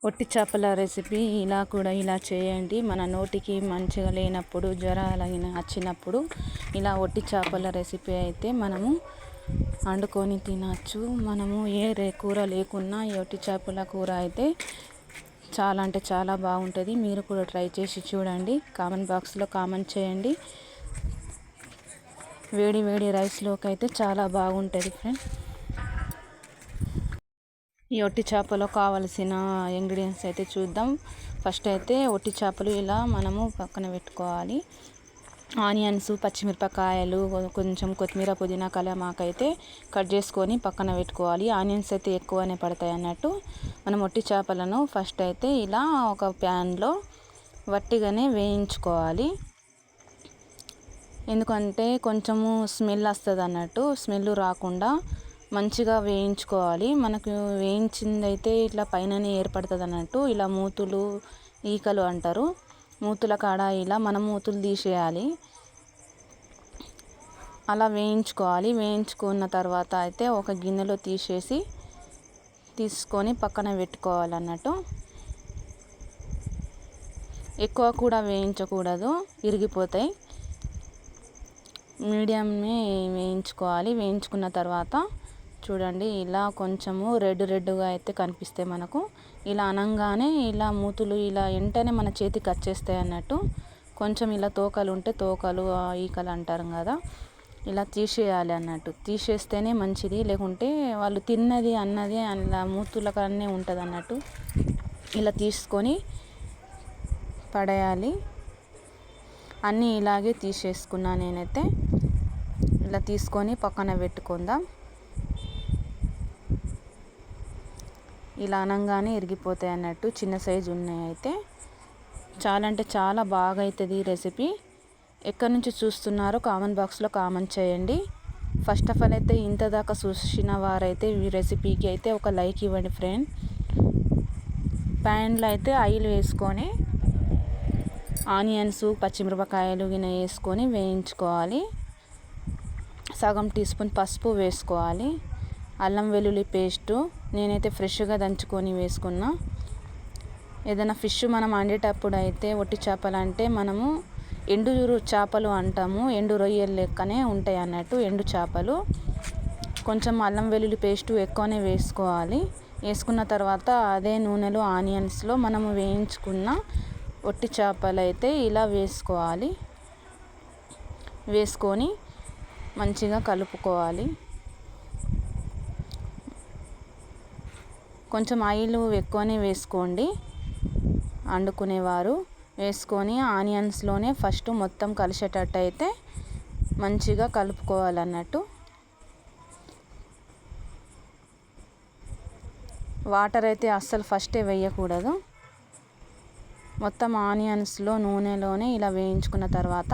ఒట్టి చేపల రెసిపీ ఇలా చేయండి. మన నోటికి మంచిగా లేనప్పుడు, జ్వరాలు వచ్చినప్పుడు ఇలా ఒట్టి చేపల రెసిపీ అయితే మనము వండుకొని తినచ్చు. మనము కూర లేకున్నా ఈ ఒట్టి చేపల కూర అయితే చాలా అంటే చాలా బాగుంటుంది. మీరు కూడా ట్రై చేసి చూడండి. కామెంట్ బాక్స్లో కామెంట్ చేయండి. వేడి వేడి రైస్లోకి అయితే చాలా బాగుంటుంది ఫ్రెండ్. ఈ ఒట్టి చేపలో కావలసిన ఇంగ్రీడియంట్స్ అయితే చూద్దాం. ఫస్ట్ అయితే ఒట్టి చేపలు ఇలా మనము పక్కన పెట్టుకోవాలి. ఆనియన్స్, పచ్చిమిరపకాయలు, కొంచెం కొత్తిమీర, పుదీనా, కలమాకు అయితే కట్ చేసుకొని పక్కన పెట్టుకోవాలి. ఆనియన్స్ అయితే ఎక్కువనే పడతాయి అన్నట్టు. మనం ఒట్టి చేపలను ఫస్ట్ అయితే ఇలా ఒక ప్యాన్లో వట్టిగానే వేయించుకోవాలి. ఎందుకంటే కొంచెము స్మెల్ వస్తుంది అన్నట్టు. స్మెల్ రాకుండా మంచిగా వేయించుకోవాలి. మనకు వేయించిందైతే ఇట్లా పైననే ఏర్పడుతుంది అన్నట్టు. ఇలా మూతులు, ఈకలు అంటారు. మూతుల కాడ ఇలా మనం మూతులు తీసేయాలి. అలా వేయించుకోవాలి. వేయించుకున్న తర్వాత అయితే ఒక గిన్నెలో తీసుకొని పక్కన పెట్టుకోవాలి అన్నట్టు. ఎక్కువ కూడా వేయించకూడదు, ఇరిగిపోతాయి. మీడియంని వేయించుకోవాలి. వేయించుకున్న తర్వాత చూడండి ఇలా కొంచెము రెడ్గా అయితే కనిపిస్తాయి మనకు. ఇలా అనగానే ఇలా మూతులు ఇలా వెంటనే మన చేతికి వచ్చేస్తాయి అన్నట్టు. కొంచెం ఇలా తోకలు ఉంటే తోకలు, ఈకలు అంటారు కదా, ఇలా తీసేయాలి అన్నట్టు. తీసేస్తేనే మంచిది. లేకుంటే వాళ్ళు తిన్నది అన్నది అలా మూతుల కాడనే ఉంటుంది అన్నట్టు. ఇలా తీసుకొని పడేయాలి. అన్నీ ఇలాగే తీసేసుకున్నా నేనైతే. ఇలా తీసుకొని పక్కన పెట్టుకుందాం. ఇలా అనగానే ఇరిగిపోతాయి అన్నట్టు. చిన్న సైజు ఉన్నాయి అయితే చాలా అంటే చాలా బాగా అవుతుంది ఈ రెసిపీ. ఎక్కడి నుంచి చూస్తున్నారో కామెంట్ బాక్స్లో కామెంట్ చేయండి. ఫస్ట్ ఆఫ్ ఆల్ అయితే ఇంత దాకా చూసిన వారైతే ఈ రెసిపీకి అయితే ఒక లైక్ ఇవ్వండి ఫ్రెండ్. ప్యాన్లో అయితే ఆయిల్ వేసుకొని ఆనియన్స్, పచ్చిమిరపకాయలు వేసుకొని వేయించుకోవాలి. సగం టీ స్పూన్ పసుపు వేసుకోవాలి. అల్లం వెల్లుల్లి పేస్టు నేనైతే ఫ్రెష్గా దంచుకొని వేసుకున్నా. ఏదైనా ఫిష్ మనం వండేటప్పుడు అయితే ఒట్టి చేపలు అంటే మనము ఎండు చేపలు అంటాము. ఎండు రొయ్యలు లెక్కనే ఉంటాయి అన్నట్టు ఎండు చేపలు. కొంచెం అల్లం వెల్లుల్లి పేస్టు ఎక్కువనే వేసుకోవాలి. వేసుకున్న తర్వాత అదే నూనెలో ఆనియన్స్లో మనము వేయించుకున్న ఒట్టి చేపలు అయితే ఇలా వేసుకోవాలి. వేసుకొని మంచిగా కలుపుకోవాలి. కొంచెం ఆయిల్ ఎక్కువనే వేసుకోండి వండుకునేవారు. వేసుకొని ఆనియన్స్లోనే ఫస్ట్ మొత్తం కలిసేటట్టు అయితే మంచిగా కలుపుకోవాలన్నట్టు. వాటర్ అయితే అస్సలు ఫస్టే వేయకూడదు. మొత్తం ఆనియన్స్లో నూనెలోనే ఇలా వేయించుకున్న తర్వాత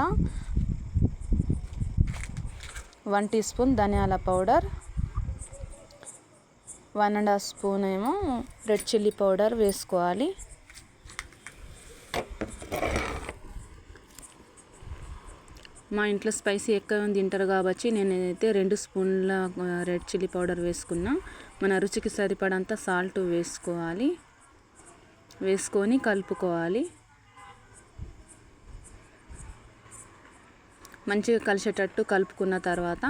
1 టీ స్పూన్ ధనియాల పౌడర్, 1.5 స్పూన్ ఏమో రెడ్ చిల్లీ పౌడర్ వేసుకోవాలి. మా ఇంట్లో స్పైసీ ఎక్కువ తింటారు కాబట్టి నేనైతే 2 స్పూన్ల రెడ్ చిల్లీ పౌడర్ వేసుకున్నా. మన రుచికి సరిపడంత సాల్ట్ వేసుకోవాలి. వేసుకొని కలుపుకోవాలి. మంచిగా కలిసేటట్టు కలుపుకున్న తర్వాత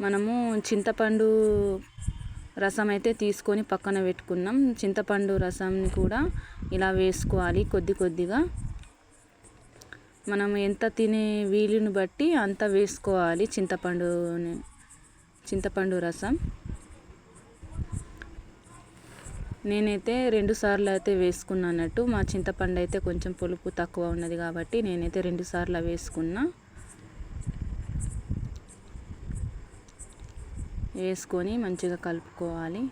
మనము చింతపండు రసం అయితే తీసుకొని పక్కన పెట్టుకున్నాం. చింతపండు రసాన్ని కూడా ఇలా వేసుకోవాలి కొద్దిగా. మనం ఎంత తినే వీలుని బట్టి అంత వేసుకోవాలి చింతపండు రసం. నేనైతే 2 సార్లు అయితే వేసుకున్నా అన్నట్టు. మా చింతపండు అయితే కొంచెం పులుపు తక్కువ ఉన్నది కాబట్టి నేనైతే 2 సార్లు వేసుకున్నా. వేసుకొని మంచిగా కలుపుకోవాలి.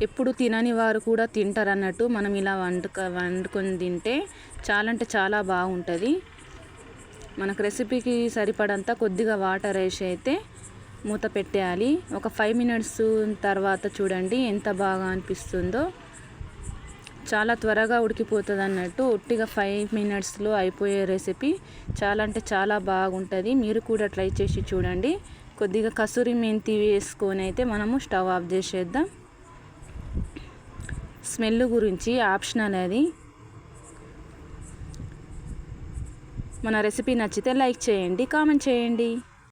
ఎప్పుడు తినని వారు కూడా తింటారు అన్నట్టు. మనం ఇలా వండుకొని తింటే చాలా అంటే చాలా బాగుంటుంది. మనకు రెసిపీకి సరిపడంత కొద్దిగా వాటర్ వేసి అయితే మూత పెట్టేయాలి. ఒక 5 మినిట్స్ తర్వాత చూడండి ఎంత బాగా అనిపిస్తుందో. చాలా త్వరగా ఉడికిపోతుంది అన్నట్టు. ఉట్టిగా 5 మినిట్స్లో అయిపోయే రెసిపీ. చాలా అంటే చాలా బాగుంటుంది. మీరు కూడా ట్రై చేసి చూడండి. కొద్దిగా కసూరి మెంతి వేసుకొని అయితే మనము స్టవ్ ఆఫ్ చేసేద్దాం. స్మెల్ గురించి ఆప్షనల్ అది. మన రెసిపీ నచ్చితే లైక్ చేయండి, కామెంట్ చేయండి.